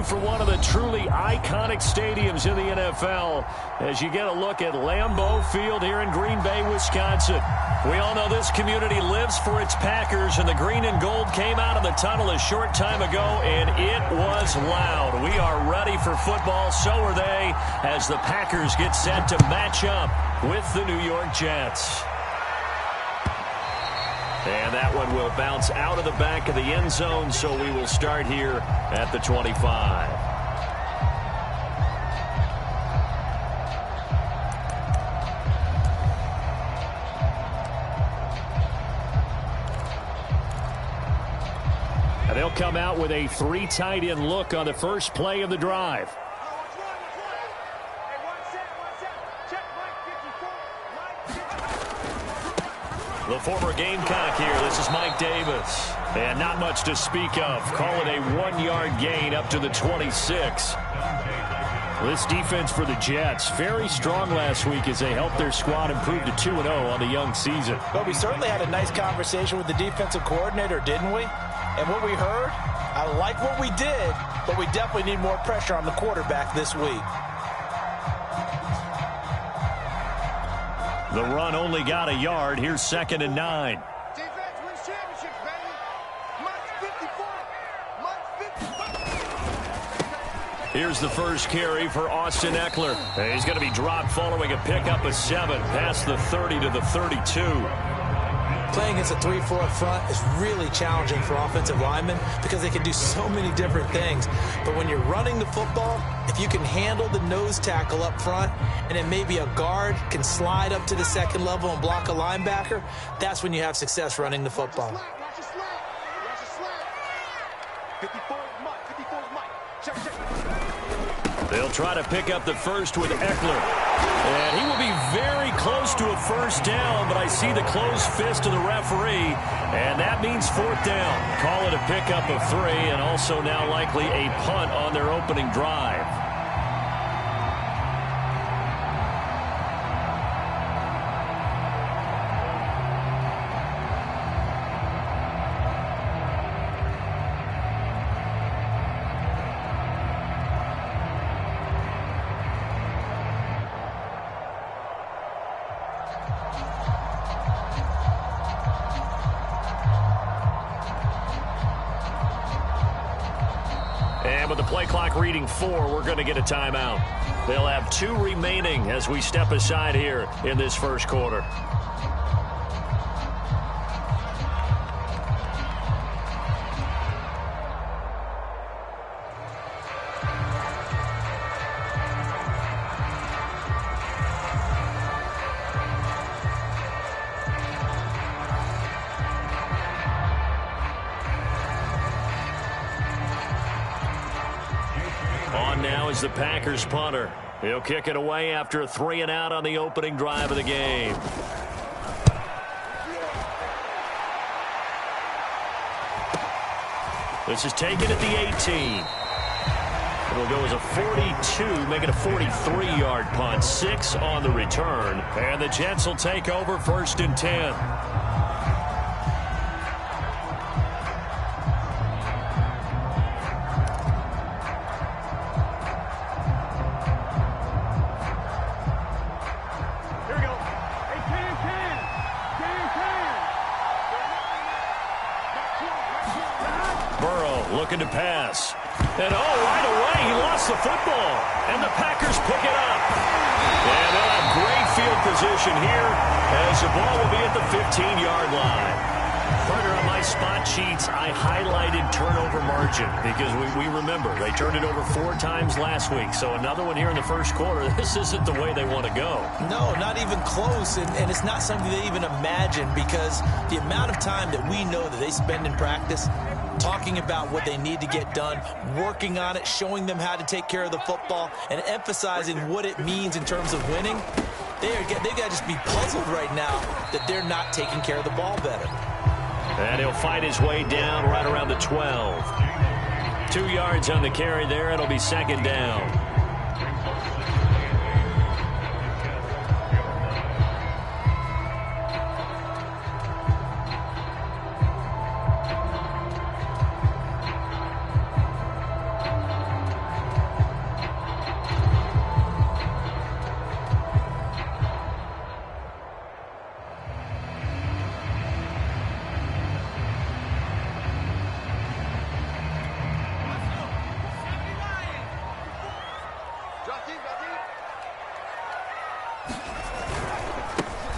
you for one of the truly iconic stadiums in the NFL as you get a look at Lambeau Field here in Green Bay, Wisconsin. We all know this community lives for its Packers, and the green and gold came out of the tunnel a short time ago, and it was loud. We are ready for football, so are they, as the Packers get set to match up with the New York Jets. And that one will bounce out of the back of the end zone, so we will start here at the 25. And they'll come out with a 3 tight end look on the first play of the drive. The former Gamecock here. This is Mike Davis. And not much to speak of. Call it a 1-yard gain up to the 26. This defense for the Jets, very strong last week as they helped their squad improve to 2-0 on the young season. But we certainly had a nice conversation with the defensive coordinator, didn't we? And what we heard, I like what we did, but we definitely need more pressure on the quarterback this week. The run only got a yard. Here's 2nd and 9. Defense wins championships, baby. Mike 54. Here's the first carry for Austin Eckler. He's going to be dropped following a pickup of 7 past the 30 to the 32. Playing against a 3-4 front is really challenging for offensive linemen because they can do so many different things. But when you're running the football, if you can handle the nose tackle up front and then maybe a guard can slide up to the second level and block a linebacker, that's when you have success running the football. Watch the slack. Watch the slack. 54 is Mike. 54 is Mike. Check. They'll try to pick up the first with Eckler. And he will be very close to a first down, but I see the closed fist of the referee, and that means 4th down. Call it a pickup of 3, and also now likely a punt on their opening drive. And with the play clock reading 4, we're going to get a timeout. They'll have 2 remaining as we step aside here in this first quarter. On now is the Packers punter. He'll kick it away after a 3-and-out on the opening drive of the game. This is taken at the 18. It'll go as a 42, make it a 43-yard punt. 6 on the return. And the Jets will take over 1st and 10. Looking to pass. And right away, he lost the football. And the Packers pick it up. And they'll have great field position here as the ball will be at the 15-yard line. Partner, on my spot sheets, I highlighted turnover margin because we remember they turned it over 4 times last week. So another one here in the first quarter. This isn't the way they want to go. No, not even close. And it's not something they even imagine because the amount of time that we know that they spend in practice talking about what they need to get done, working on it, showing them how to take care of the football, and emphasizing what it means in terms of winning, they've got to just be puzzled right now that they're not taking care of the ball better. And he'll fight his way down right around the 12. 2 yards on the carry there. It'll be 2nd down.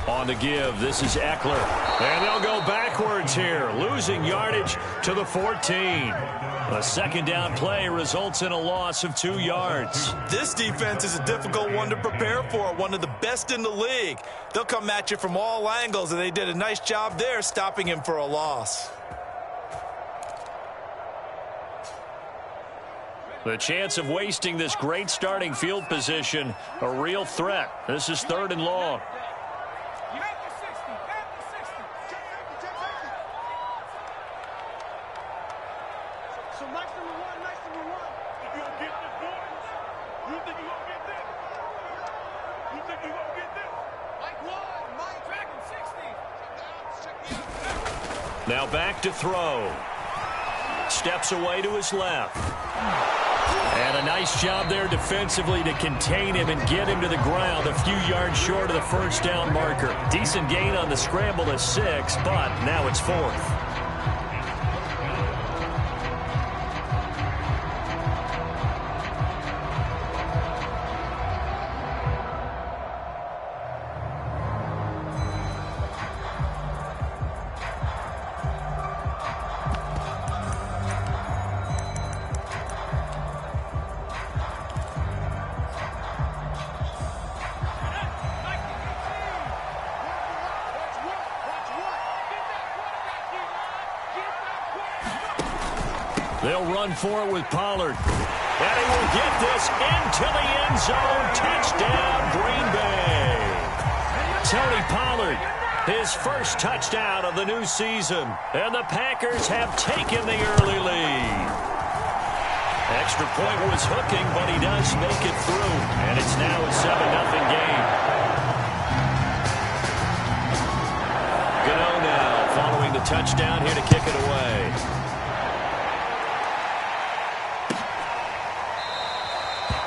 On the give, this is Eckler. And they'll go backwards here, losing yardage to the 14. A second down play results in a loss of 2 yards. This defense is a difficult one to prepare for, one of the best in the league. They'll come at you from all angles, and they did a nice job there stopping him for a loss. The chance of wasting this great starting field position, a real threat. This is 3rd and long. Now back to throw. Steps away to his left. And a nice job there defensively to contain him and get him to the ground a few yards short of the first down marker. Decent gain on the scramble to 6, but now it's 4th. They'll run for it with Pollard. And he will get this into the end zone. Touchdown, Green Bay. Tony Pollard, his first touchdown of the new season. And the Packers have taken the early lead. Extra point was hooking, but he does make it through. And it's now a 7-0 game. Gano now following the touchdown here to kick it away.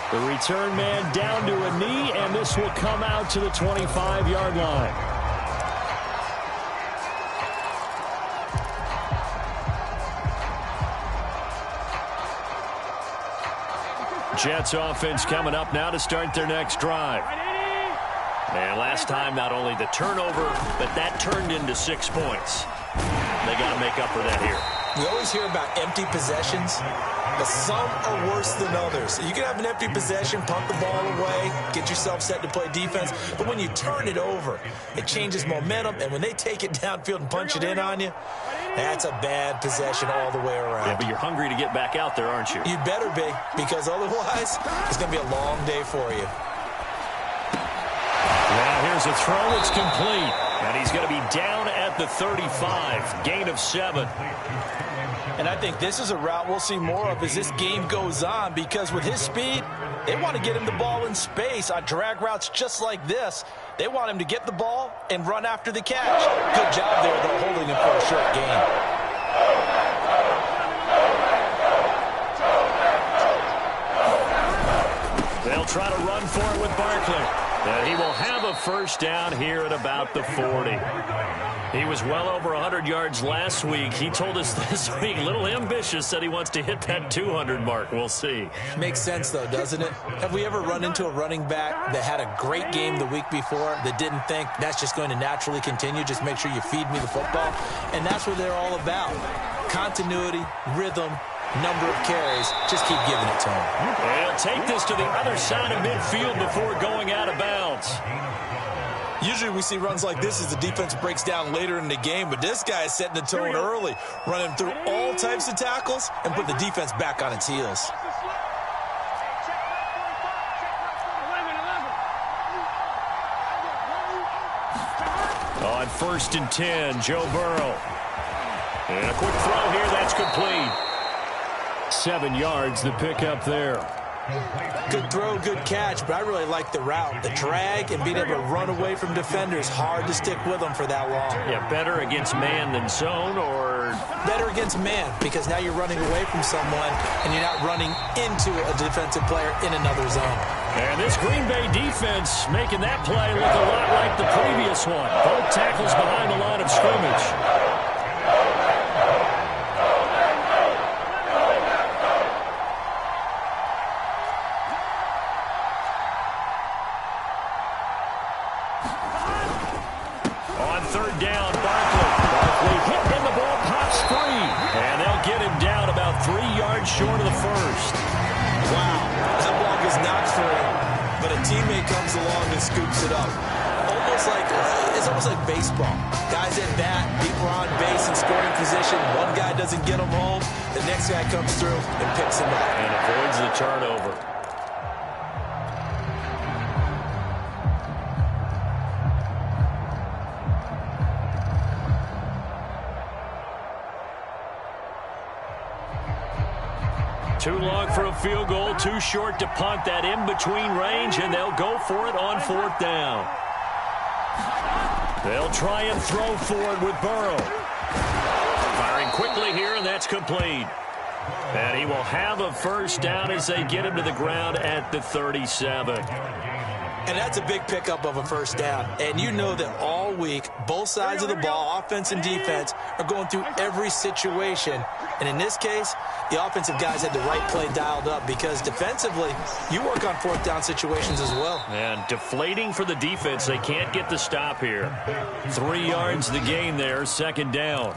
The return man down to a knee, and this will come out to the 25-yard line. Jets offense coming up now to start their next drive. And last time, not only the turnover, but that turned into 6 points. They got to make up for that here. We always hear about empty possessions, but some are worse than others. You can have an empty possession, punt the ball away, get yourself set to play defense, but when you turn it over, it changes momentum, and when they take it downfield and punch it in on you, that's a bad possession all the way around. Yeah, but you're hungry to get back out there, aren't you? You better be, because otherwise, it's going to be a long day for you. Now here's a throw that's complete, and he's going to be down at the 35, gain of 7. And I think this is a route we'll see more of as this game goes on, because with his speed, they want to get him the ball in space on drag routes just like this. They want him to get the ball and run after the catch. Good job there, though, holding him for a short gain. They'll try to run for it with Barkley. And he will have a first down here at about the 40. He was well over 100 yards last week. He told us this week, a little ambitious, said he wants to hit that 200 mark. We'll see. Makes sense, though, doesn't it? Have we ever run into a running back that had a great game the week before that didn't think that's just going to naturally continue? Just make sure you feed me the football. And that's what they're all about. Continuity, rhythm, number of carries. Just keep giving it to him. And he'll take this to the other side of midfield before going out of bounds. Usually we see runs like this as the defense breaks down later in the game, but this guy is setting the tone early, running through all types of tackles and put the defense back on its heels. On 1st and 10, Joe Burrow. And a quick throw here, that's complete. 7 yards, the pickup there. Good throw, good catch, but I really like the route. The drag and being able to run away from defenders, hard to stick with them for that long. Yeah, better against man than zone, or? Better against man, because now you're running away from someone and you're not running into a defensive player in another zone. And this Green Bay defense making that play look a lot like the previous one. Both tackles behind the line of scrimmage. short of the first. Wow, that walk is not free, but a teammate comes along and scoops it up. It's almost like baseball. Guys at bat, people are on base in scoring position. One guy doesn't get them home. The next guy comes through and picks him up. And avoids the turnover. Too long for a field goal, too short to punt that in-between range, and they'll go for it on 4th down. They'll try and throw forward with Burrow. Firing quickly here, and that's complete. And he will have a first down as they get him to the ground at the 37. And that's a big pickup of a first down. And you know that all week, both sides of the ball, offense and defense, are going through every situation. And in this case, the offensive guys had the right play dialed up because defensively, you work on 4th down situations as well. And deflating for the defense. They can't get the stop here. 3 yards the gain there, 2nd down.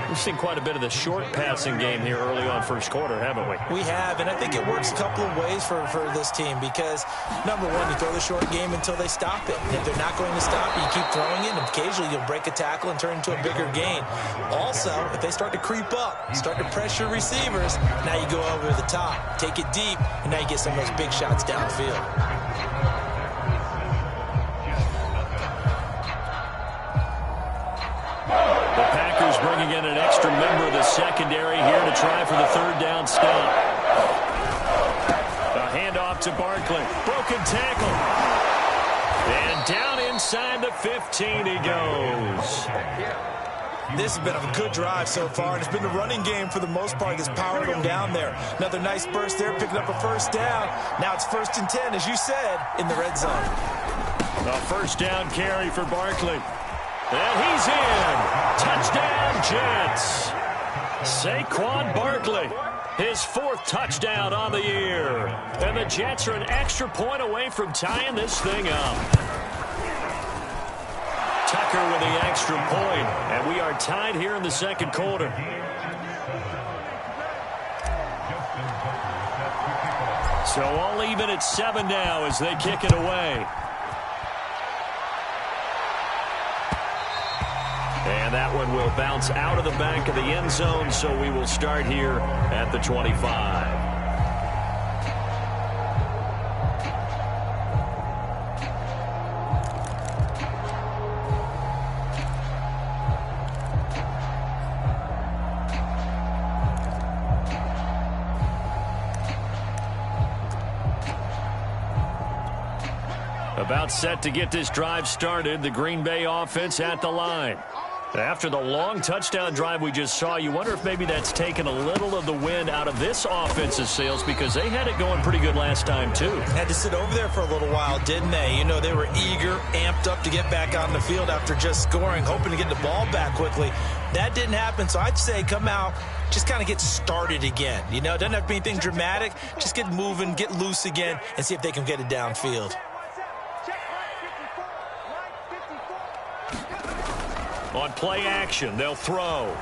We've seen quite a bit of the short passing game here early on first quarter, haven't we? We have, and I think it works a couple of ways for this team because, number one, you throw the short game until they stop it. And if they're not going to stop it, you keep throwing it, and occasionally you'll break a tackle and turn it into a bigger gain. Also, if they start to creep up, start to pressure receivers, now you go over the top, take it deep, and now you get some of those big shots downfield. The Packers bringing in an extra member of the secondary here to try for the 3rd down stop. A handoff to Barkley. Broken tackle. And down inside the 15 he goes. This has been a good drive so far, and it's been the running game for the most part that's powered them down there. Another nice burst there, picking up a first down. Now it's 1st and 10, as you said, in the red zone. A first down carry for Barkley. And he's in. Touchdown, Jets. Saquon Barkley, his 4th touchdown on the year. And the Jets are an extra point away from tying this thing up. Tucker with the extra point, and we are tied here in the 2nd quarter. So all even at 7 now as they kick it away. And that one will bounce out of the back of the end zone, so we will start here at the 25. About set to get this drive started, the Green Bay offense at the line. After the long touchdown drive we just saw, you wonder if maybe that's taken a little of the wind out of this offense's sails because they had it going pretty good last time, too. Had to sit over there for a little while, didn't they? You know, they were eager, amped up to get back on the field after just scoring, hoping to get the ball back quickly. That didn't happen, so I'd say come out, just kind of get started again. You know, it doesn't have to be anything dramatic. Just get moving, get loose again, and see if they can get it downfield. On play action, they'll throw.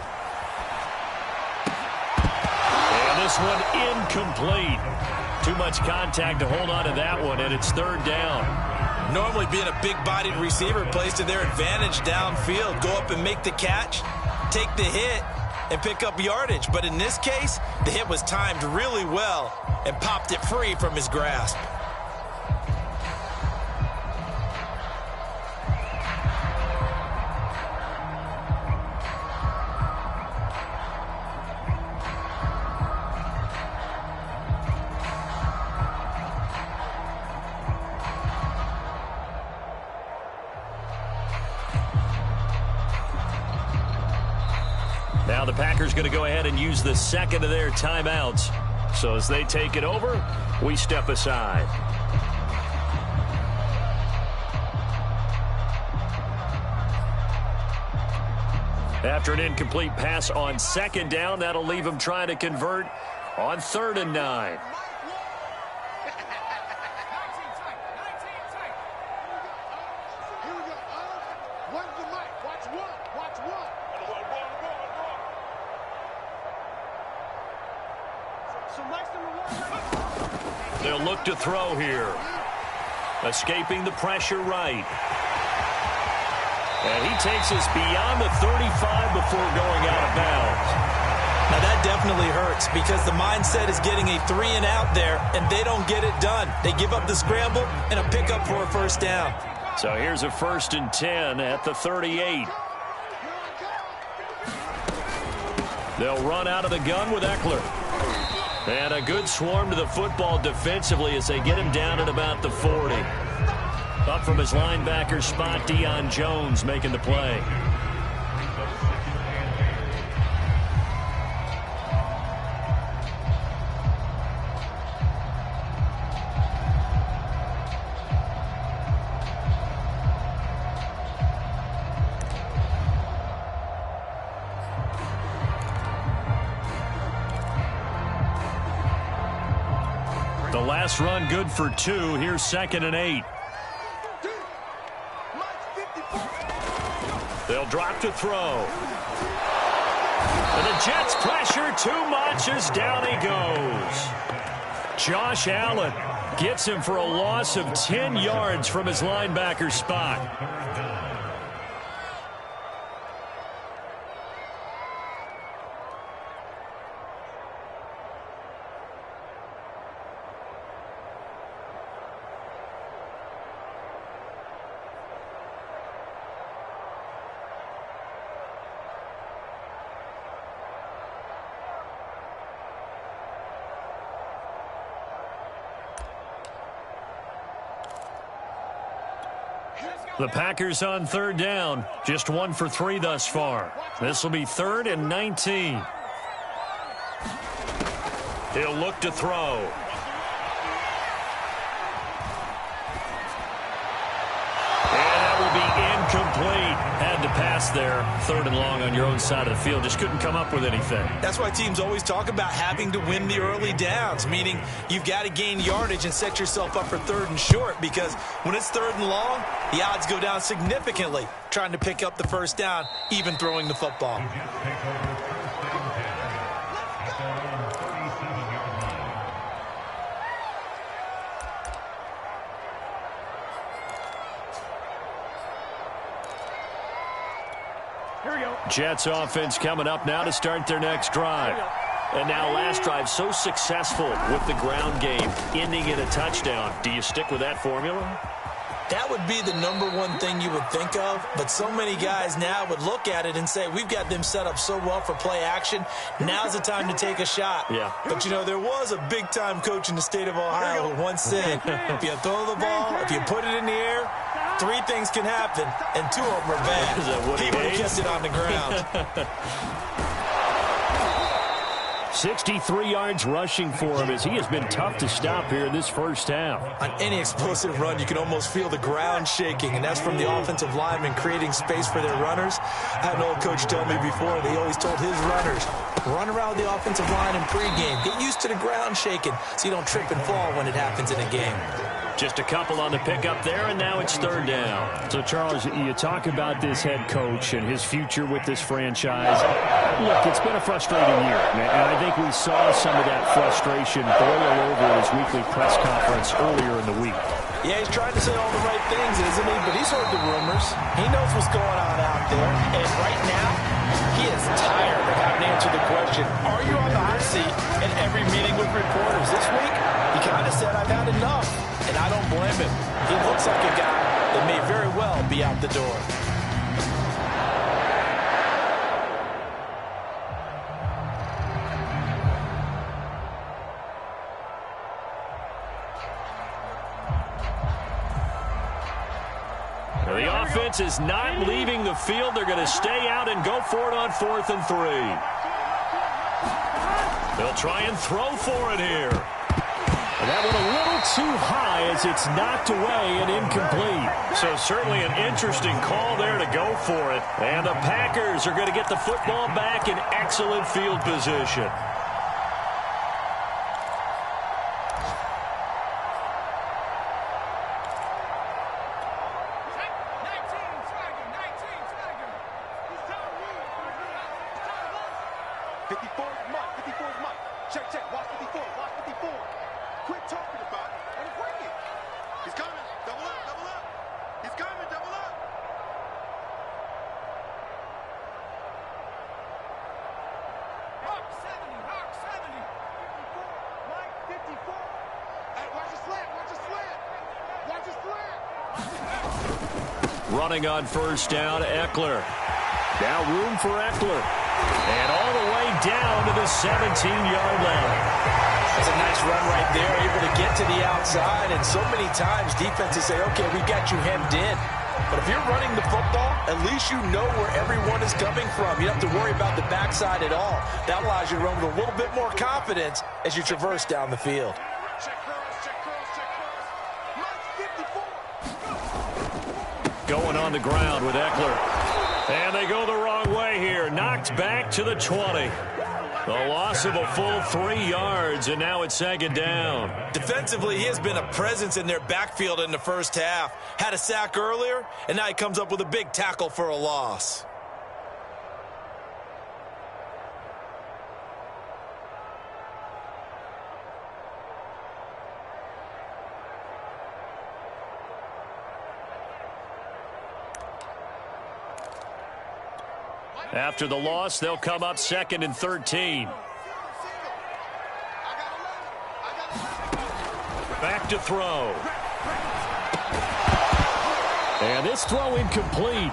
And this one incomplete. Too much contact to hold on to that one, and it's 3rd down. Normally being a big-bodied receiver plays to their advantage downfield. Go up and make the catch, take the hit, and pick up yardage. But in this case, the hit was timed really well and popped it free from his grasp. Now the Packers going to go ahead and use the 2nd of their timeouts. So as they take it over, we step aside. After an incomplete pass on 2nd down, that'll leave them trying to convert on 3rd and 9. So They'll look to throw here. Escaping the pressure right. And he takes us beyond the 35 before going out of bounds. Now that definitely hurts because the mindset is getting a 3-and-out there, and they don't get it done. They give up the scramble and a pickup for a first down. So here's a 1st and 10 at the 38. They'll run out of the gun with Eckler. And a good swarm to the football defensively as they get him down at about the 40. Up from his linebacker spot, Deion Jones making the play. The last run good for 2. Here's 2nd and 8. They'll drop to throw. And the Jets pressure too much as down he goes. Josh Allen gets him for a loss of 10 yards from his linebacker spot. The Packers on 3rd down. Just 1 for 3 thus far. This will be 3rd and 19. He'll look to throw. And that will be incomplete. Had to pass there. 3rd and long on your own side of the field. Just couldn't come up with anything. That's why teams always talk about having to win the early downs, meaning you've got to gain yardage and set yourself up for 3rd and short, because when it's 3rd and long, the odds go down significantly trying to pick up the first down, even throwing the football. Jets offense coming up now to start their next drive. And now last drive so successful with the ground game, ending in a touchdown. Do you stick with that formula? That would be the #1 thing you would think of, but so many guys now would look at it and say, we've got them set up so well for play action. Now's the time to take a shot. Yeah. But, you know, there was a big-time coach in the state of Ohio who once said, if you throw the ball, if you put it in the air, 3 things can happen, and 2 of them are bad. Is that what he would have kept it on the ground. 63 yards rushing for him as he has been tough to stop here in this first half. On any explosive run, you can almost feel the ground shaking, and that's from the offensive linemen creating space for their runners. I had an old coach tell me before, they always told his runners, run around the offensive line in pregame. Get used to the ground shaking so you don't trip and fall when it happens in a game. Just a couple on the pickup there, and now it's 3rd down. So, Charles, you talk about this head coach and his future with this franchise. Look, it's been a frustrating year, and I think we saw some of that frustration boil over at his weekly press conference earlier in the week. Yeah, he's trying to say all the right things, isn't he? But he's heard the rumors. He knows what's going on out there. And right now, he is tired of having to answer the question, are you on the hot seat in every meeting with reporters? This week, he kind of said, I've had enough. And I don't blame him. He looks like a guy that may very well be out the door. The offense is not leaving the field. They're going to stay out and go for it on 4th and 3. They'll try and throw for it here. And that one a little too high as it's knocked away and incomplete. So certainly an interesting call there to go for it. And the Packers are going to get the football back in excellent field position. Check, check. Watch 54. Watch 54. Quit talking about it and bring it. He's coming. Double up, double up. He's coming, double up. Hawk 70, Hawk 70. 54, Mike 54. Hey, watch the slant, watch the slant. Watch the slant. Running on first down, Eckler. Now room for Eckler. And all the way down to the 17-yard line. That's a nice run right there, able to get to the outside. And so many times defenses say, okay, we got you hemmed in. But if you're running the football, at least you know where everyone is coming from. You don't have to worry about the backside at all. That allows you to run with a little bit more confidence as you traverse down the field. Check cross, check cross, check cross. Mike 54. Going on the ground with Eckler. And they go the wrong way here. Knocked back to the 20. The loss of a full 3 yards, and now it's second down. Defensively, he has been a presence in their backfield in the first half. Had a sack earlier, and now he comes up with a big tackle for a loss. After the loss, they'll come up 2nd and 13. Back to throw. And this throw incomplete.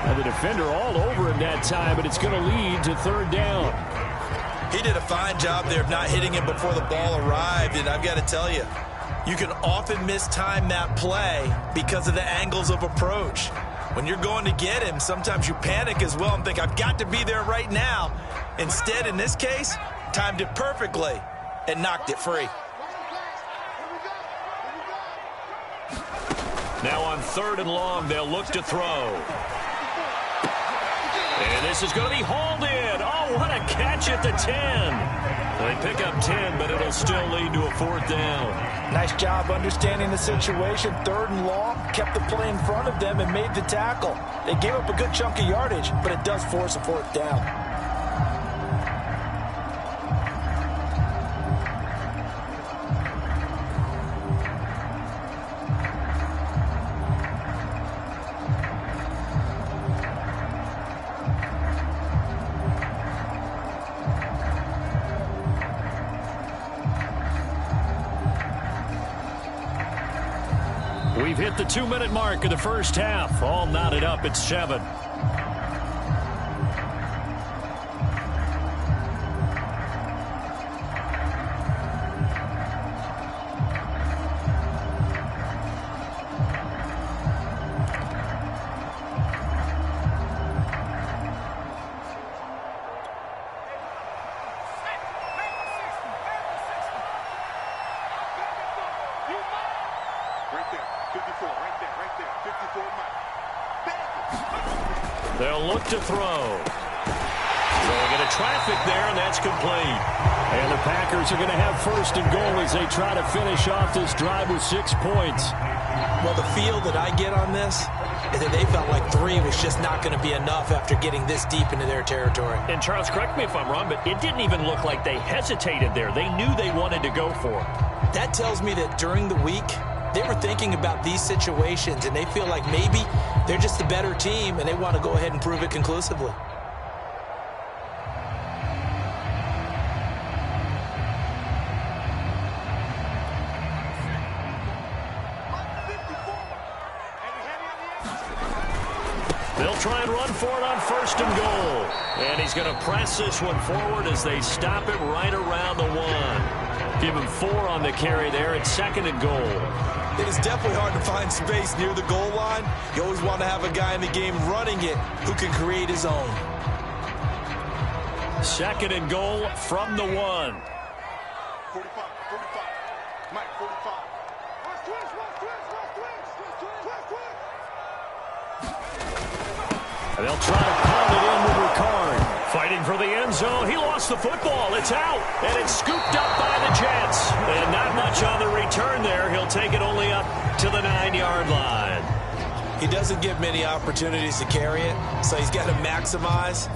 And the defender all over him that time, but it's going to lead to 3rd down. He did a fine job there of not hitting him before the ball arrived, and I've got to tell you, you can often mistime that play because of the angles of approach. When you're going to get him, sometimes you panic as well and think, I've got to be there right now. Instead, in this case, timed it perfectly and knocked it free. Now on 3rd and long, they'll look to throw. And this is going to be hauled in. Oh, what a catch at the 10. They pick up 10, but it'll still lead to a 4th down. Nice job understanding the situation. 3rd and long, kept the play in front of them and made the tackle. They gave up a good chunk of yardage, but it does force a 4th down. We've hit the 2-minute mark of the first half. All knotted up at 7. Right there, 54, right there, 54 Mike. They'll look to throw. Throwing into traffic there, and that's complete. And the Packers are going to have 1st and goal as they try to finish off this drive with 6 points. Well, the feel that I get on this is that they felt like 3 was just not going to be enough after getting this deep into their territory. And Charles, correct me if I'm wrong, but it didn't even look like they hesitated there. They knew they wanted to go for it. That tells me that during the week, they were thinking about these situations, and they feel like maybe they're just the better team, and they want to go ahead and prove it conclusively. They'll try and run for it on 1st and goal. And he's going to press this one forward as they stop it right around the 1. Give him 4 on the carry there at 2nd and goal. It is definitely hard to find space near the goal line. You always want to have a guy in the game running it who can create his own. 2nd and goal from the 1. 45, 45. Mike, 45. And they'll try to pound it in with Ricard. Fighting for the end zone. He lost the football. It's out. And it's scooped up by the Jets. And not much on the return there. He'll take it only up to the 9-yard line. He doesn't get many opportunities to carry it, so he's got to maximize.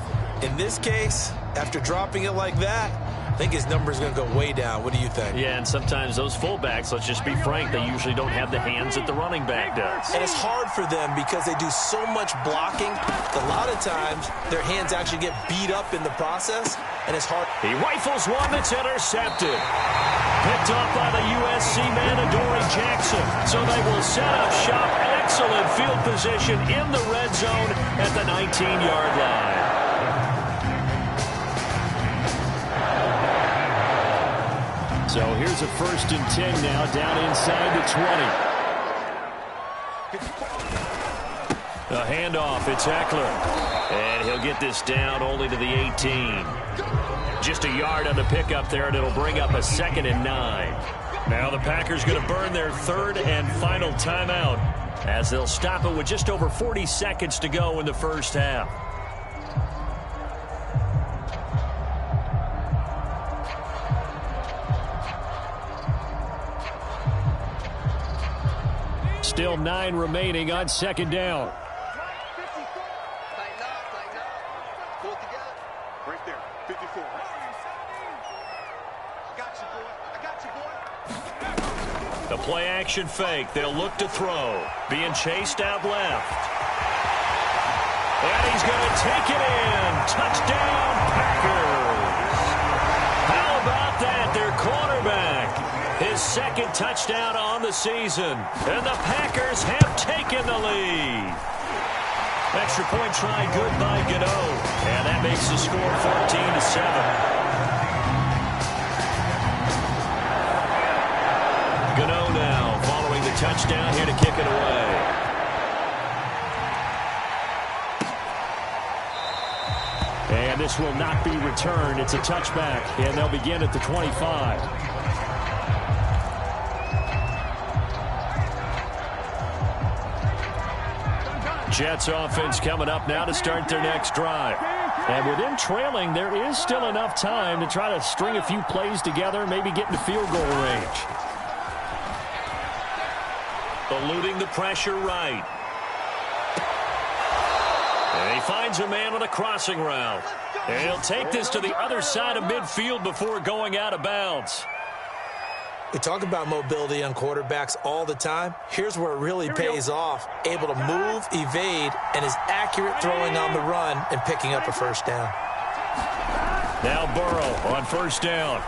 In this case, after dropping it like that, I think his number is going to go way down. What do you think? Yeah, and sometimes those fullbacks, let's just be frank, they usually don't have the hands that the running back does. And it's hard for them because they do so much blocking. A lot of times, their hands actually get beat up in the process, and it's hard. He rifles one that's intercepted. Picked off by the USC man, Adoree Jackson. So they will set up shop. Excellent field position in the red zone at the 19-yard line. So here's a 1st and 10 now, down inside the 20. A handoff, it's Eckler. And he'll get this down only to the 18. Just a yard on the pickup there, and it'll bring up a 2nd and 9. Now the Packers going to burn their 3rd and final timeout as they'll stop it with just over 40 seconds to go in the first half. Still 9 remaining on 2nd down. Right there, 54. The play action fake. They'll look to throw. Being chased out left. And he's going to take it in. Touchdown, Packers. How about that? Their quarterback. His 2nd touchdown on the season. And the Packers have taken the lead. Extra point try good by Gano. And that makes the score 14-7. Gano now following the touchdown here to kick it away. And this will not be returned. It's a touchback, and they'll begin at the 25. Jets offense coming up now to start their next drive. And with them trailing, there is still enough time to try to string a few plays together, maybe get into field goal range. Eluding the pressure right. And he finds a man on a crossing route. And he'll take this to the other side of midfield before going out of bounds. We talk about mobility on quarterbacks all the time. Here's where it really pays off. Able to move, evade, and is accurate throwing on the run and picking up a 1st down. Now Burrow on 1st down.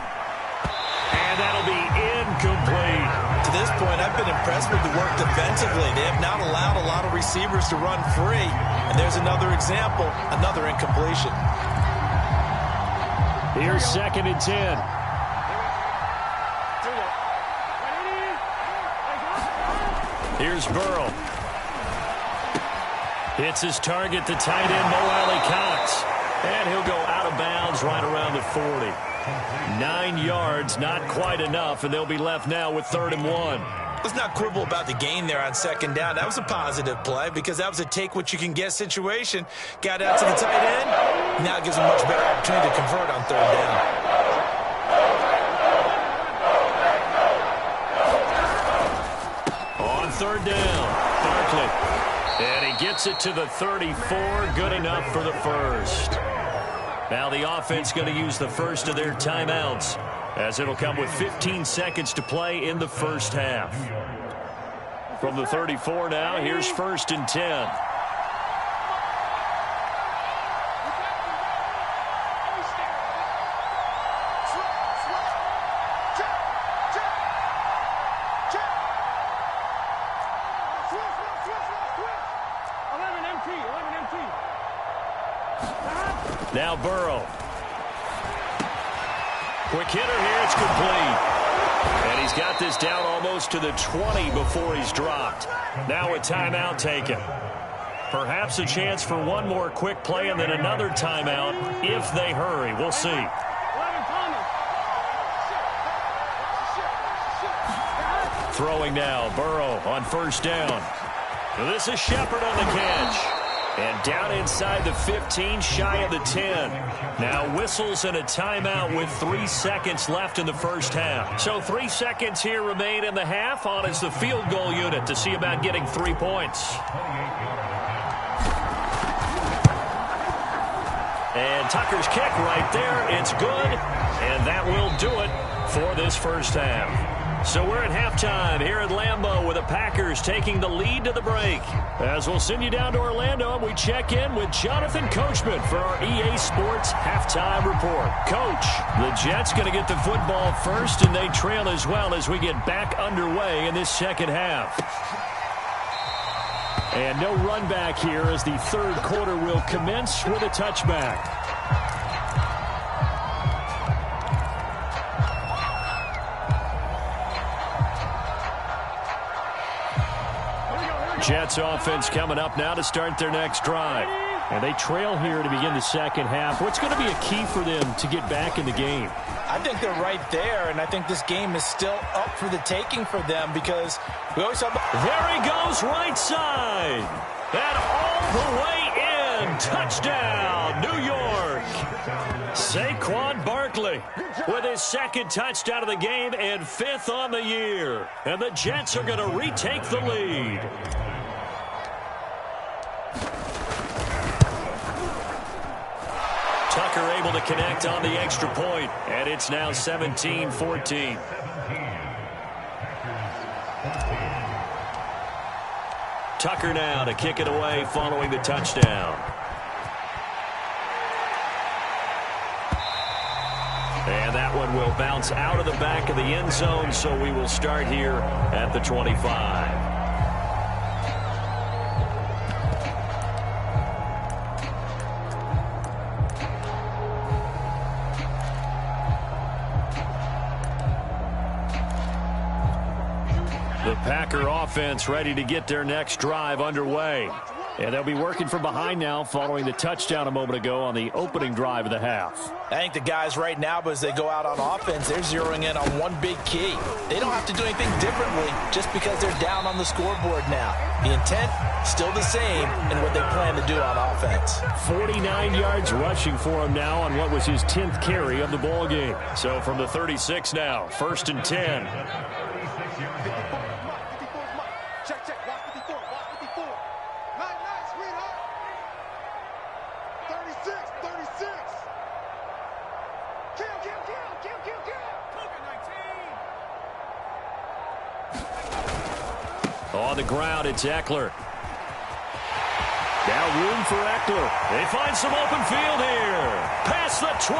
And that'll be incomplete. To this point, I've been impressed with the work defensively. They have not allowed a lot of receivers to run free. And there's another example, another incompletion. Here's 2nd and 10. Here's Burrow. Hits his target, the tight end, Mo Alley-Cox. And he'll go out of bounds right around the 40. 9 yards, not quite enough, and they'll be left now with 3rd and 1. Let's not quibble about the gain there on 2nd down. That was a positive play because that was a take-what-you-can-get situation. Got out to the tight end. Now it gives him a much better opportunity to convert on 3rd down. On 3rd down, Barkley. And he gets it to the 34, good enough for the 1st. Now the offense going to use the 1st of their timeouts as it'll come with 15 seconds to play in the first half. From the 34 now, here's 1st and 10. Now Burrow. Quick hitter here, it's complete. And he's got this down almost to the 20 before he's dropped. Now a timeout taken. Perhaps a chance for one more quick play and then another timeout if they hurry. We'll see. Throwing now, Burrow on 1st down. This is Shepard on the catch. And down inside the 15, shy of the 10. Now whistles and a timeout with 3 seconds left in the first half. So 3 seconds here remain in the half. On is the field goal unit to see about getting 3 points. And Tucker's kick right there. It's good. And that will do it for this first half. So we're at halftime here at Lambeau with the Packers taking the lead to the break. As we'll send you down to Orlando, we check in with Jonathan Coachman for our EA Sports Halftime Report. Coach, the Jets going to get the football first, and they trail as well as we get back underway in this second half. And no run back here as the third quarter will commence with a touchback. Jets offense coming up now to start their next drive. And they trail here to begin the second half. What's going to be a key for them to get back in the game? I think they're right there, and I think this game is still up for the taking for them because we always have... There he goes, right side. And all the way in. Touchdown, New York. Saquon Barkley with his second touchdown of the game and fifth on the year. And the Jets are going to retake the lead. Tucker able to connect on the extra point, and it's now 17-14. Tucker now to kick it away following the touchdown. And that one will bounce out of the back of the end zone, so we will start here at the 25. The Packer offense ready to get their next drive underway. And they'll be working from behind now following the touchdown a moment ago on the opening drive of the half. I think the guys right now, as they go out on offense, they're zeroing in on one big key. They don't have to do anything differently just because they're down on the scoreboard now. The intent, still the same in what they plan to do on offense. 49 yards rushing for him now on what was his 10th carry of the ball game. So from the 36 now, 1st and 10. Check, check. Watch 54. Watch 54. Nice, sweetheart. 36. Kill. On the ground, it's Eckler. Now room for Eckler. They find some open field here. Past the 20.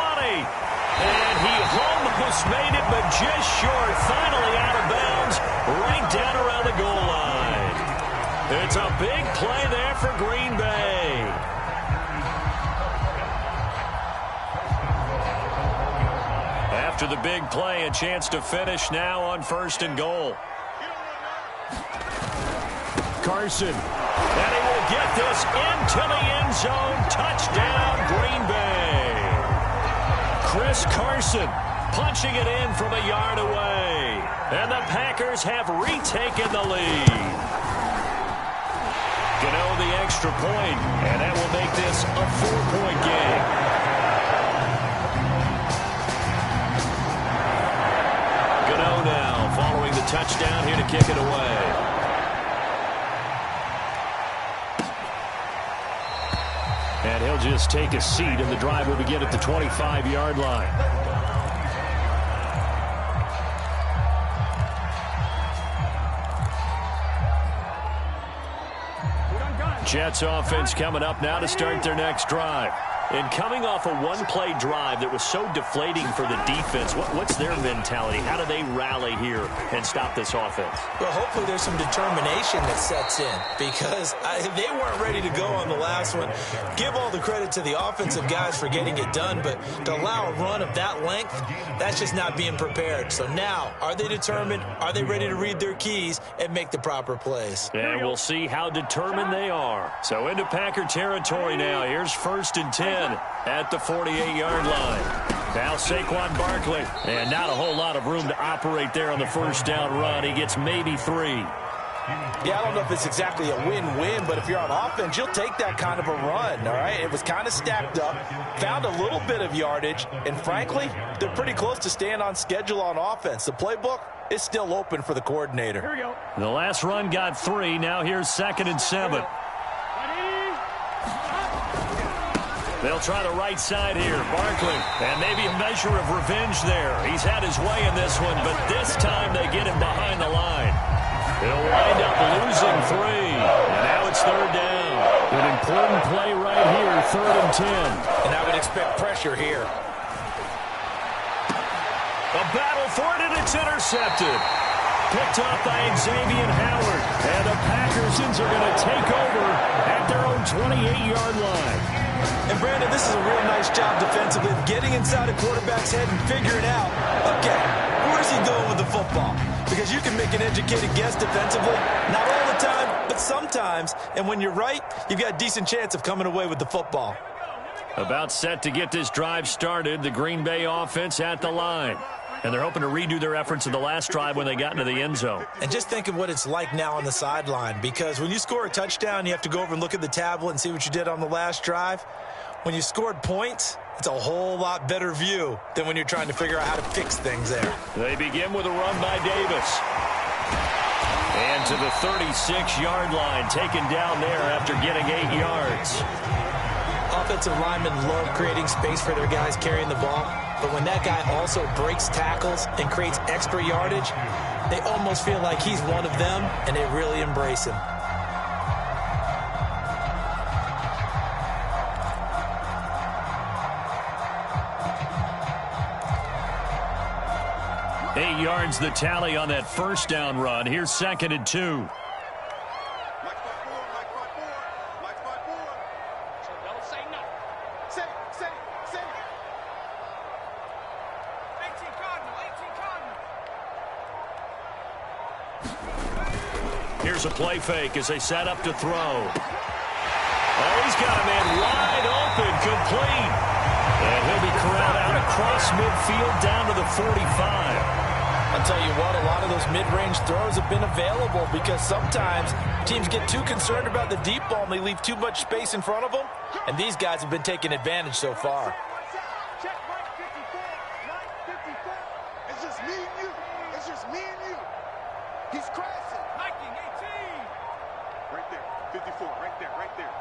And he almost made it, but just short. Finally out of bounds, right down around the goal line. It's a big play there for Green Bay. After the big play, a chance to finish now on 1st and goal. Carson. And he will get this into the end zone. Touchdown, Green Bay. Chris Carson punching it in from a yard away. And the Packers have retaken the lead. Gano the extra point, and that will make this a 4-point game. Gano now following the touchdown here to kick it away. And he'll just take a seat, and the drive will begin at the 25-yard line. Jets offense coming up now to start their next drive. And coming off a one-play drive that was so deflating for the defense, what's their mentality? How do they rally here and stop this offense? Well, hopefully there's some determination that sets in because they weren't ready to go on the last one. Give all the credit to the offensive guys for getting it done, but to allow a run of that length, that's just not being prepared. So now, are they determined? Are they ready to read their keys and make the proper plays? And we'll see how determined they are. So into Packer territory now. Here's 1st and 10. At the 48-yard line. Now Saquon Barkley. And not a whole lot of room to operate there on the first down run. He gets maybe 3. Yeah, I don't know if it's exactly a win-win, but if you're on offense, you'll take that kind of a run, all right? It was kind of stacked up, found a little bit of yardage, and frankly, they're pretty close to staying on schedule on offense. The playbook is still open for the coordinator. Here we go. The last run got 3. Now here's 2nd and 7. They'll try the right side here. Barkley, and maybe a measure of revenge there. He's had his way in this one, but this time they get him behind the line. He'll wind up losing 3, and now it's 3rd down. An important play right here, 3rd and 10. And I would expect pressure here. A battle for it, and it's intercepted. Picked off by Xavier Howard. And the Packers are going to take over at their own 28-yard line. And, Brandon, this is a real nice job defensively of getting inside a quarterback's head and figuring out, okay, where's he going with the football? Because you can make an educated guess defensively. Not all the time, but sometimes. And when you're right, you've got a decent chance of coming away with the football. About set to get this drive started, the Green Bay offense at the line. And they're hoping to redo their efforts in the last drive when they got into the end zone. And just think of what it's like now on the sideline, because when you score a touchdown, you have to go over and look at the tablet and see what you did on the last drive. When you scored points, it's a whole lot better view than when you're trying to figure out how to fix things there. They begin with a run by Davis. And to the 36-yard line, taken down there after getting 8 yards. Offensive linemen love creating space for their guys carrying the ball, but when that guy also breaks tackles and creates extra yardage, they almost feel like he's one of them, and they really embrace him. Eight yards the tally on that first down run. Here's 2nd and 2. Here's a play fake as they set up to throw. Oh, he's got a man wide open, complete. And he'll be corralled out across midfield down to the 45. I'll tell you what, a lot of those mid-range throws have been available because sometimes teams get too concerned about the deep ball and they leave too much space in front of them. And these guys have been taking advantage so far. Check Mike 54, Mike 54. It's just me and you. It's just me and you. He's crashing. Hiking 18. Right there, 54, right there,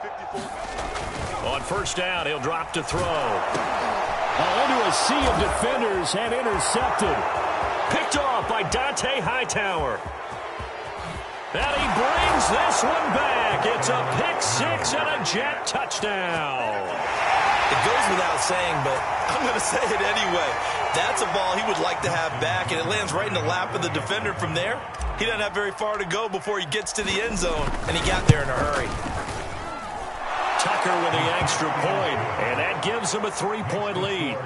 54. On first down, he'll drop to throw. Into a sea of defenders and intercepted. Picked off by Dante Hightower. And he brings this one back. It's a pick six and a Jet touchdown. It goes without saying, but I'm going to say it anyway. That's a ball he would like to have back, and it lands right in the lap of the defender from there. He doesn't have very far to go before he gets to the end zone, and he got there in a hurry. Tucker with the extra point, and that gives him a 3-point lead.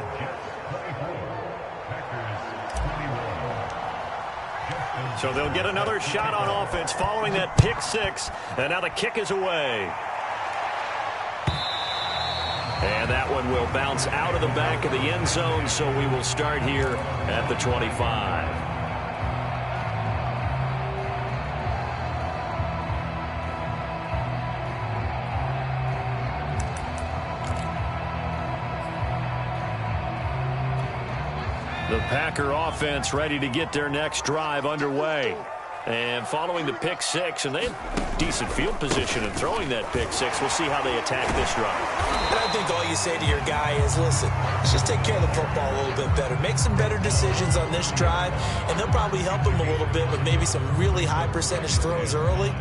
So they'll get another shot on offense following that pick six, and now the kick is away. And that one will bounce out of the back of the end zone, so we will start here at the 25. The Packer offense ready to get their next drive underway. And following the pick six, and they had decent field position in throwing that pick six. We'll see how they attack this drive. And I think all you say to your guy is, listen, let's just take care of the football a little bit better. Make some better decisions on this drive, and they'll probably help him a little bit with maybe some really high percentage throws early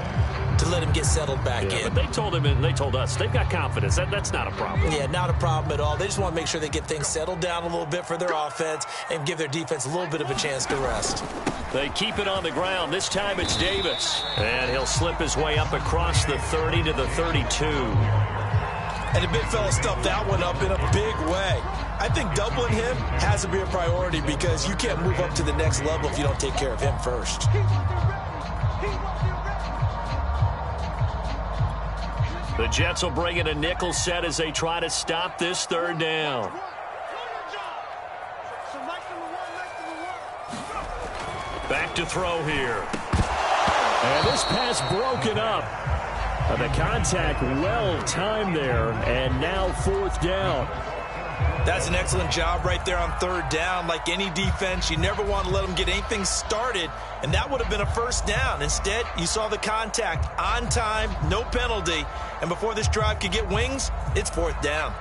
to let him get settled back in. But they told him and they told us they've got confidence. That's not a problem. Yeah, not a problem at all. They just want to make sure they get things settled down a little bit for their offense and give their defense a little bit of a chance to rest. They keep it on the ground. This time it's Davis. And he'll slip his way up across the 30 to the 32. And the big fella stuffed that one up in a big way. I think doubling him has to be a priority because you can't move up to the next level if you don't take care of him first. The Jets will bring in a nickel set as they try to stop this third down. Back to throw here. And this pass broken up. The contact well timed there, and now fourth down. That's an excellent job right there on third down. Like any defense, you never want to let them get anything started, and that would have been a first down. Instead, you saw the contact on time, no penalty, and before this drive could get wings, it's fourth down.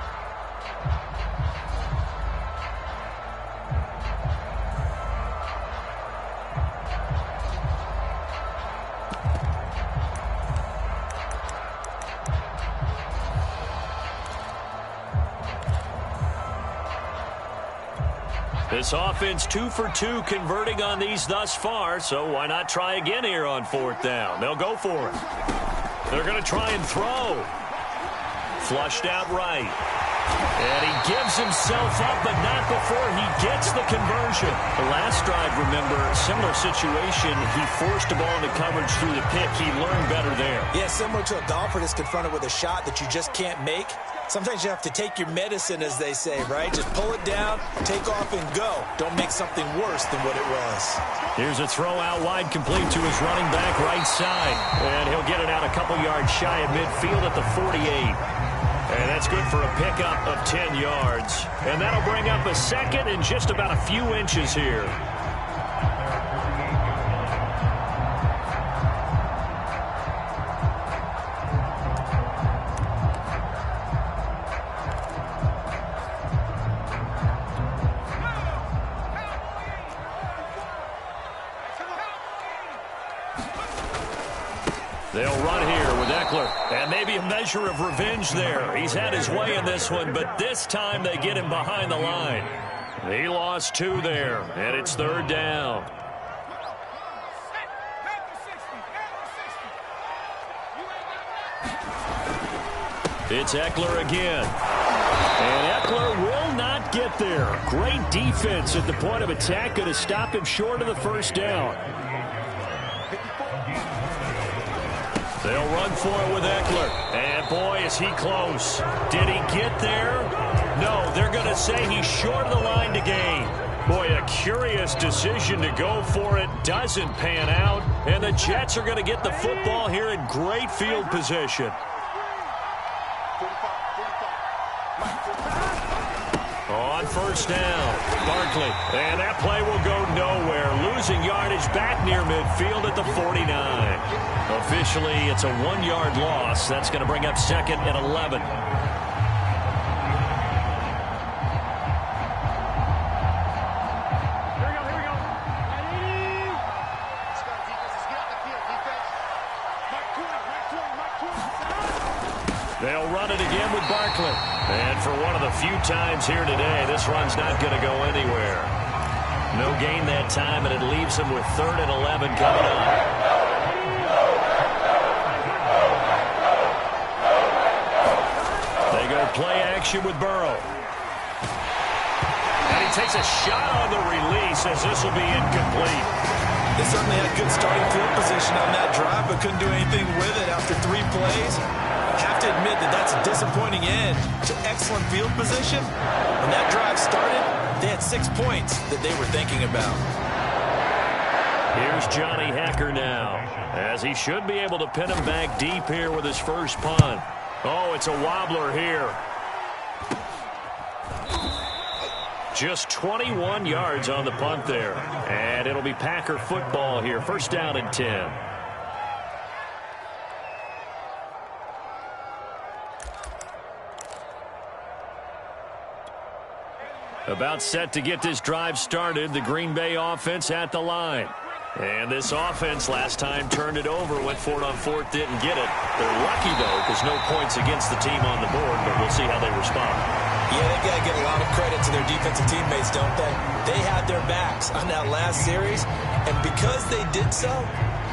This offense 2 for 2 converting on these thus far, so why not try again here on 4th down? They'll go for it. They're going to try and throw. Flushed out right. And he gives himself up, but not before he gets the conversion. The last drive, remember, similar situation. He forced the ball into coverage through the pick. He learned better there. Yeah, similar to a golfer that's confronted with a shot that you just can't make. Sometimes you have to take your medicine, as they say, right? Just pull it down, take off, and go. Don't make something worse than what it was. Here's a throw out wide, complete to his running back right side. And he'll get it out a couple yards shy of midfield at the 48. And that's good for a pickup of 10 yards. And that'll bring up a second and just about a few inches here. They'll run here with Eckler, and maybe a measure of revenge there. He's had his way in this one, but this time they get him behind the line. He lost 2 there, and it's 3rd down. It's Eckler again. And Eckler will not get there. Great defense at the point of attack, going to stop him short of the 1st down. They'll run for it with Eckler. And, boy, is he close. Did he get there? No, they're going to say he's short of the line to gain. Boy, a curious decision to go for it. Doesn't pan out. And the Jets are going to get the football here in great field position. On 1st down, Barkley. And that play will go nowhere. Losing yardage back near midfield at the 49. Officially, it's a 1-yard loss. That's going to bring up 2nd and 11. They'll run it again with Barkley. And for one of the few times here today, this run's not going to go anywhere. No gain that time, and it leaves him with 3rd and 11 coming up. They go play action with Burrow. And he takes a shot on the release as this will be incomplete. They certainly had good starting field position on that drive, but couldn't do anything with it after 3 plays. I have to admit that that's a disappointing end to excellent field position. When that drive started, they had 6 points that they were thinking about. Here's Johnny Hekker now, as he should be able to pin him back deep here with his first punt. Oh, it's a wobbler here. Just 21 yards on the punt there. And it'll be Packer football here. 1st down and 10. About set to get this drive started. The Green Bay offense at the line. And this offense last time turned it over, went for it on 4th, didn't get it. They're lucky, though, because no points against the team on the board, but we'll see how they respond. Yeah, they got to give a lot of credit to their defensive teammates, don't they? They had their backs on that last series, and because they did so,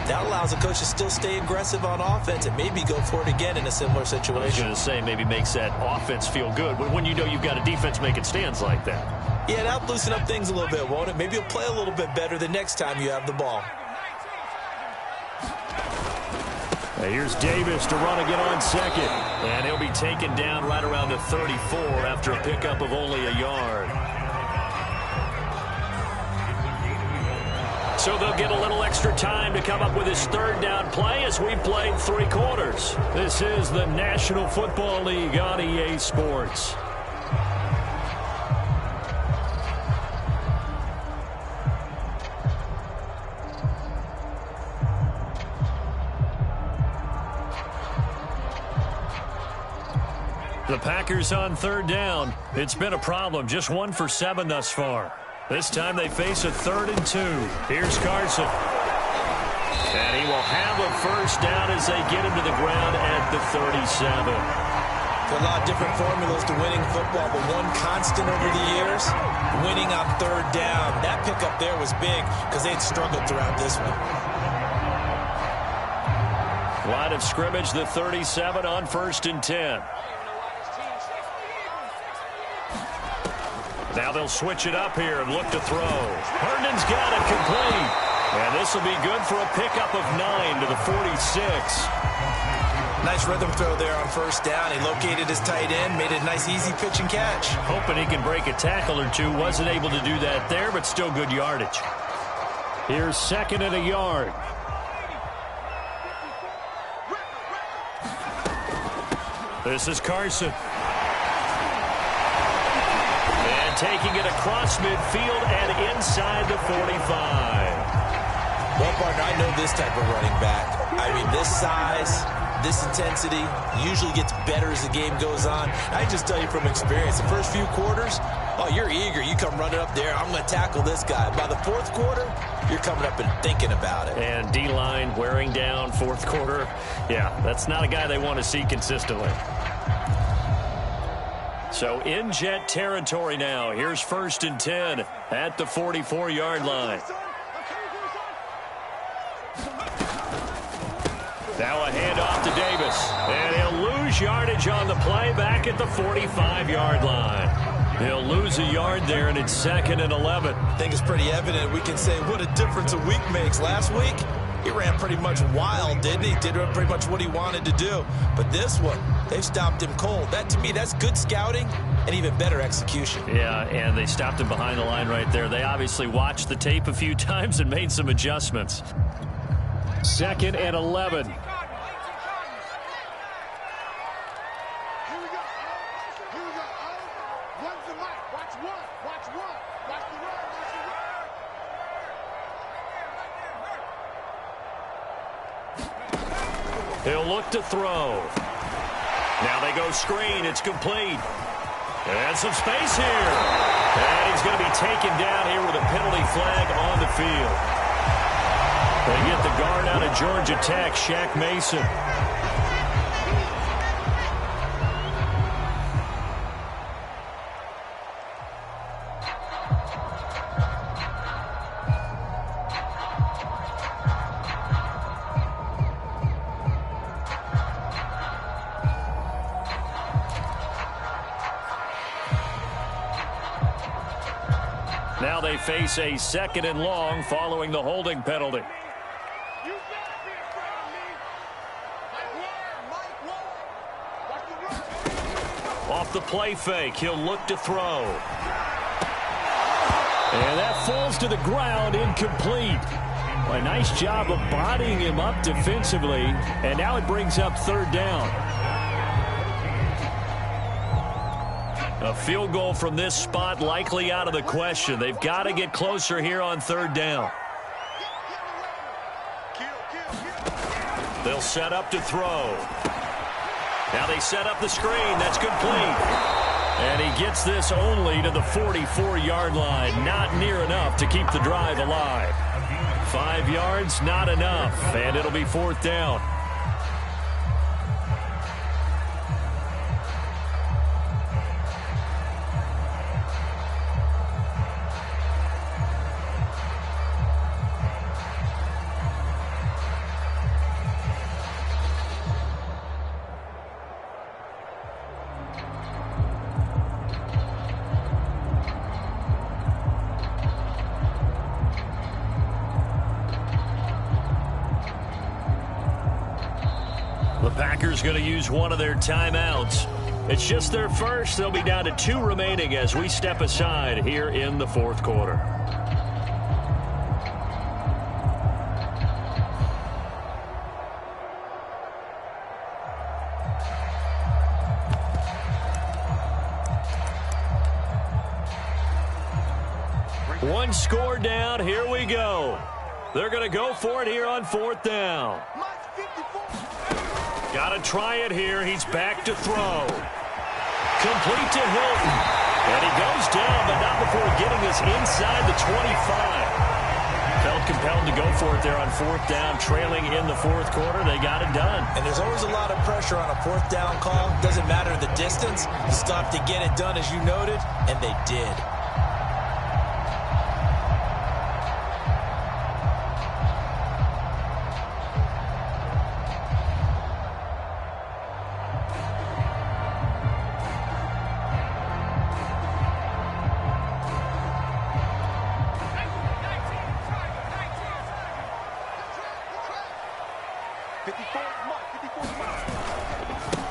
that allows a coach to still stay aggressive on offense and maybe go for it again in a similar situation. I was going to say maybe makes that offense feel good when you know you've got a defense making stands like that. Yeah, that'll loosen up things a little bit, won't it? Maybe you'll play a little bit better the next time you have the ball. Now here's Davis to run again on 2nd. And he'll be taken down right around the 34 after a pickup of only a yard. So they'll get a little extra time to come up with his 3rd down play as we played 3 quarters. This is the National Football League on EA Sports. The Packers on 3rd down. It's been a problem. Just 1 for 7 thus far. This time they face a 3rd and 2. Here's Carson. And he will have a 1st down as they get him to the ground at the 37. There are a lot of different formulas to winning football, but one constant over the years, winning on third down. That pickup there was big because they'd struggled throughout this one. Line of scrimmage, the 37 on 1st and 10. Now they'll switch it up here and look to throw. Herndon's got it complete. And this will be good for a pickup of 9 to the 46. Nice rhythm throw there on 1st down. He located his tight end, made a nice easy pitch and catch. Hoping he can break a tackle or two. Wasn't able to do that there, but still good yardage. Here's 2nd and a yard. This is Carson. And taking it across midfield and inside the 45. Well, partner, I know this type of running back. I mean, this size, this intensity usually gets better as the game goes on. I just tell you from experience, the first few quarters, oh, you're eager. You come running up there. I'm going to tackle this guy. By the 4th quarter, you're coming up and thinking about it. And D-line wearing down 4th quarter. Yeah, that's not a guy they want to see consistently. So in Jet territory now. Here's 1st and 10 at the 44-yard line. Now a handoff to Davis. And he'll lose yardage on the play back at the 45-yard line. He'll lose a yard there, and it's 2nd and 11. I think it's pretty evident. We can say what a difference a week makes. Last week, he ran pretty much wild, didn't he? Did pretty much what he wanted to do. But this one, they've stopped him cold. That, to me, that's good scouting and even better execution. Yeah, and they stopped him behind the line right there. They obviously watched the tape a few times and made some adjustments. 2nd and 11. He'll look to throw. Now they go screen. It's complete. And some space here. And he's going to be taken down here with a penalty flag on the field. They get the guard out of Georgia Tech, Shaq Mason. Now they face a 2nd and long following the holding penalty. Off the play fake, he'll look to throw. And that falls to the ground, incomplete. Well, a nice job of bodying him up defensively, and now it brings up 3rd down. A field goal from this spot likely out of the question. They've got to get closer here on 3rd down. They'll set up to throw. Now they set up the screen. That's complete. And he gets this only to the 44-yard line. Not near enough to keep the drive alive. 5 yards, not enough. And it'll be 4th down. The Packers going to use one of their timeouts. It's just their first. They'll be down to 2 remaining as we step aside here in the 4th quarter. One score down. Here we go. They're going to go for it here on 4th down. Got to try it here. He's back to throw. Complete to Hilton. And he goes down, but not before getting us inside the 25. Felt compelled to go for it there on fourth down, trailing in the fourth quarter. They got it done. And there's always a lot of pressure on a fourth down call. Doesn't matter the distance. You still have to get it done, as you noted, and they did.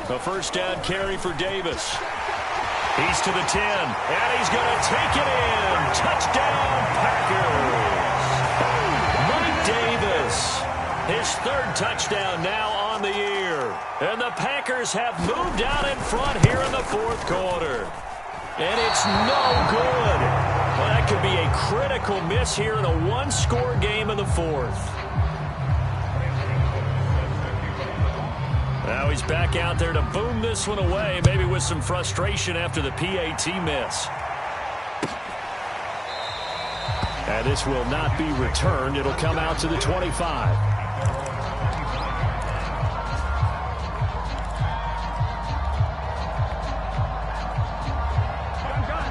The first down carry for Davis. He's to the 10, and he's going to take it in. Touchdown, Packers. Mike Davis, his third touchdown now on the year. And the Packers have moved out in front here in the fourth quarter. And it's no good. Well, that could be a critical miss here in a one-score game in the fourth. Now he's back out there to boom this one away, maybe with some frustration after the PAT miss. And this will not be returned. It'll come out to the 25.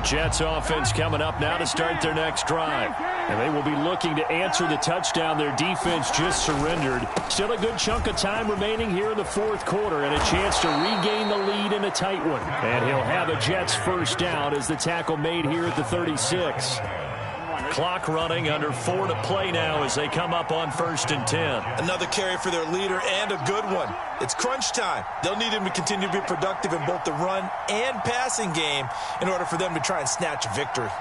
Jets offense coming up now to start their next drive. And they will be looking to answer the touchdown their defense just surrendered. Still a good chunk of time remaining here in the fourth quarter and a chance to regain the lead in a tight one. And he'll have a Jets first down as the tackle made here at the 36. Clock running, under 4 to play now as they come up on 1st and 10. Another carry for their leader and a good one. It's crunch time. They'll need him to continue to be productive in both the run and passing game in order for them to try and snatch a victory.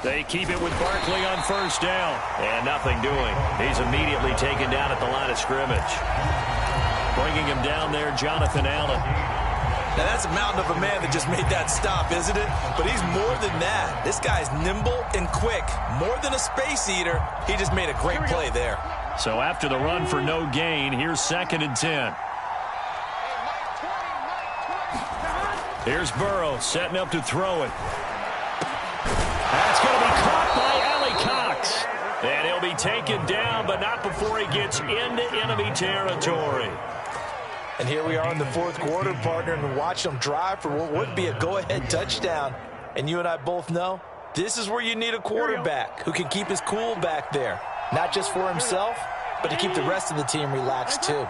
They keep it with Barkley on first down. And nothing doing. He's immediately taken down at the line of scrimmage. Bringing him down there, Jonathan Allen. Now that's a mountain of a man that just made that stop, isn't it? But he's more than that. This guy's nimble and quick. More than a space eater. He just made a great play there. So after the run for no gain, here's 2nd and 10. Here's Burrow setting up to throw it. That's going to be caught by Ali Cox. And he'll be taken down, but not before he gets into enemy territory. And here we are in the fourth quarter, partner, and watch them drive for what would be a go-ahead touchdown. And you and I both know this is where you need a quarterback who can keep his cool back there. Not just for himself, but to keep the rest of the team relaxed too.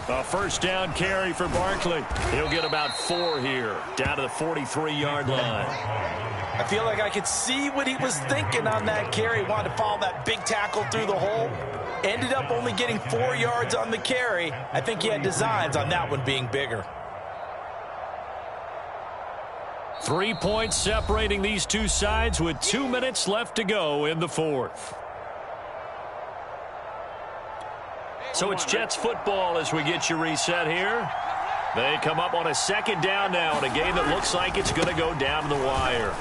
A first down carry for Barkley. He'll get about 4 here, down to the 43-yard line. I feel like I could see what he was thinking on that carry. Wanted to follow that big tackle through the hole. Ended up only getting 4 yards on the carry. I think he had designs on that one being bigger. 3 points separating these two sides with 2 minutes left to go in the fourth. So it's Jets football as we get you reset here. They come up on a 2nd down now in a game that looks like it's going to go down to the wire.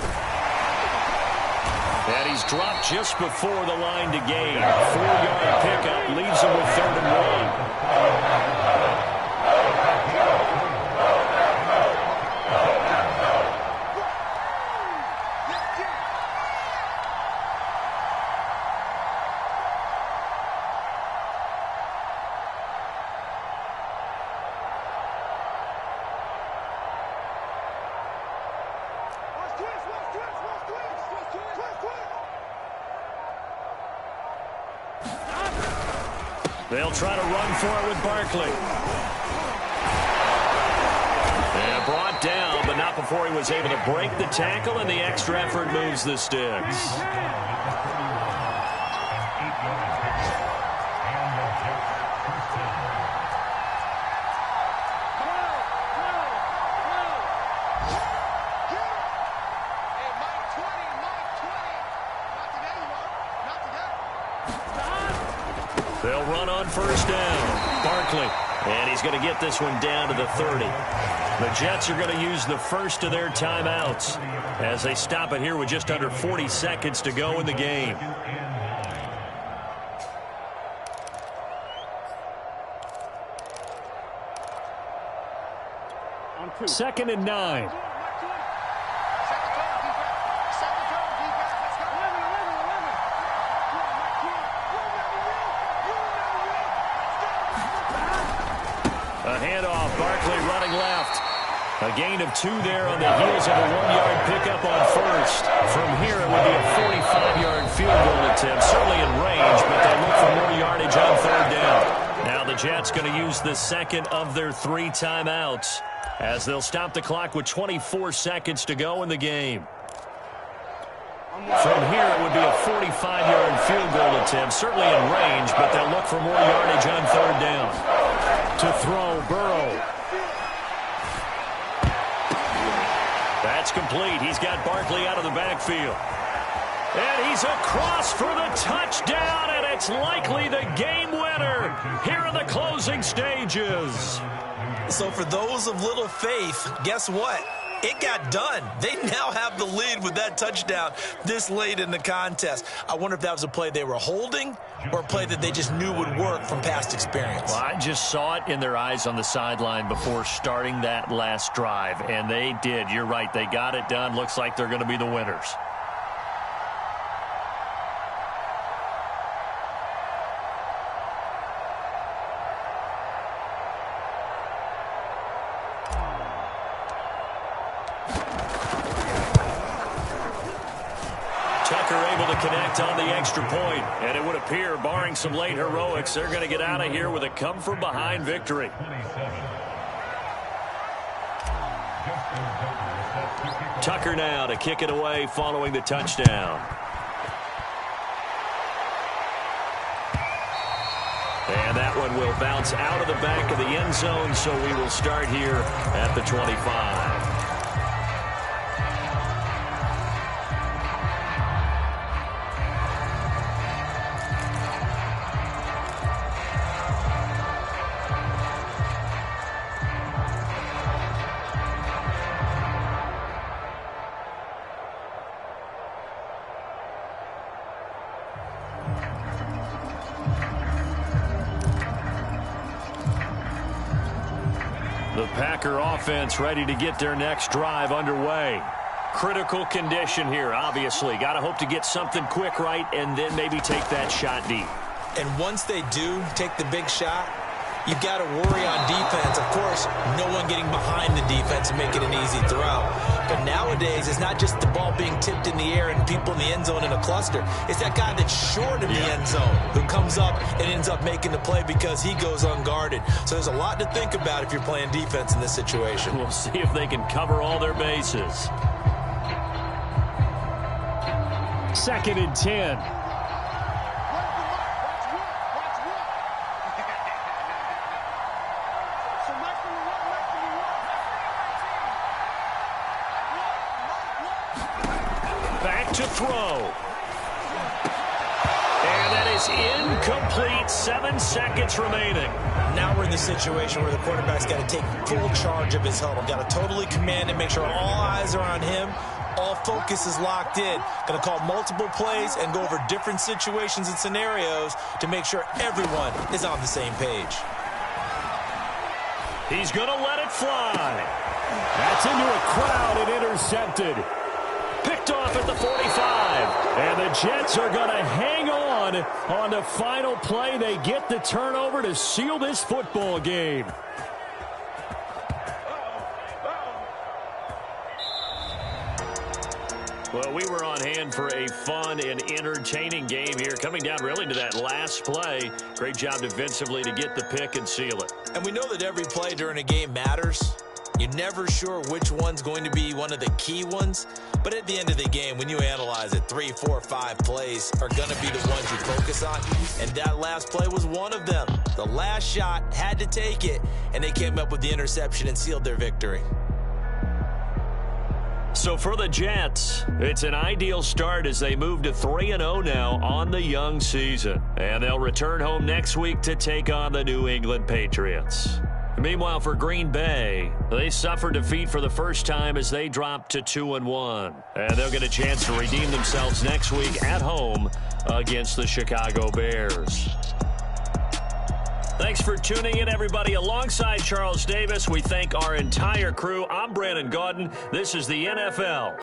And he's dropped just before the line to gain. 4-yard pickup leaves him with 3rd and 1. They'll try to run for it with Barkley. And brought down, but not before he was able to break the tackle, and the extra effort moves the sticks. run on first down. Barkley. And he's going to get this one down to the 30. The Jets are going to use the first of their timeouts as they stop it here with just under 40 seconds to go in the game. Second and 9. A handoff, Barkley running left. A gain of 2 there on the heels of a 1-yard pickup on first. From here, it would be a 45-yard field goal attempt, certainly in range, but they'll look for more yardage on third down. Now the Jets going to use the second of their 3 timeouts as they'll stop the clock with 24 seconds to go in the game. From here, it would be a 45-yard field goal attempt, certainly in range, but they'll look for more yardage on third down. To throw, Burrow. That's complete. He's got Barkley out of the backfield. And he's across for the touchdown, and it's likely the game winner here in the closing stages. So for those of little faith, guess what? It got done. They now have the lead with that touchdown this late in the contest. I wonder if that was a play they were holding or a play that they just knew would work from past experience. Well, I just saw it in their eyes on the sideline before starting that last drive, and they did. You're right. They got it done. Looks like they're going to be the winners. Connect on the extra point, and it would appear, barring some late heroics, they're going to get out of here with a come-from-behind victory. Tucker now to kick it away following the touchdown. And that one will bounce out of the back of the end zone, so we will start here at the 25. The Packer offense ready to get their next drive underway. Critical condition here, obviously. Got to hope to get something quick right and then maybe take that shot deep. And once they do take the big shot, you've got to worry on defense. Of course, no one getting behind the defense and make it an easy throw. But nowadays, it's not just the ball being tipped in the air and people in the end zone in a cluster. It's that guy that's short of the end zone who comes up and ends up making the play because he goes unguarded. So there's a lot to think about if you're playing defense in this situation. We'll see if they can cover all their bases. Second and 10. To throw. And that is incomplete. 7 seconds remaining. Now we're in the situation where the quarterback's got to take full charge of his huddle. Got to totally command and make sure all eyes are on him. All focus is locked in. Going to call multiple plays and go over different situations and scenarios to make sure everyone is on the same page. He's going to let it fly. That's into a crowd and intercepted. Picked off at the 45. And the Jets are going to hang on the final play. They get the turnover to seal this football game. Well, we were on hand for a fun and entertaining game here. Coming down really to that last play. Great job defensively to get the pick and seal it. And we know that every play during a game matters. You're never sure which one's going to be one of the key ones. But at the end of the game, when you analyze it, 3, 4, 5 plays are going to be the ones you focus on. And that last play was one of them. The last shot had to take it, and they came up with the interception and sealed their victory. So for the Jets, it's an ideal start as they move to 3-0 now on the young season. And they'll return home next week to take on the New England Patriots. Meanwhile, for Green Bay, they suffered defeat for the first time as they dropped to 2-1. And they'll get a chance to redeem themselves next week at home against the Chicago Bears. Thanks for tuning in, everybody. Alongside Charles Davis, we thank our entire crew. I'm Brandon Gaudin. This is the NFL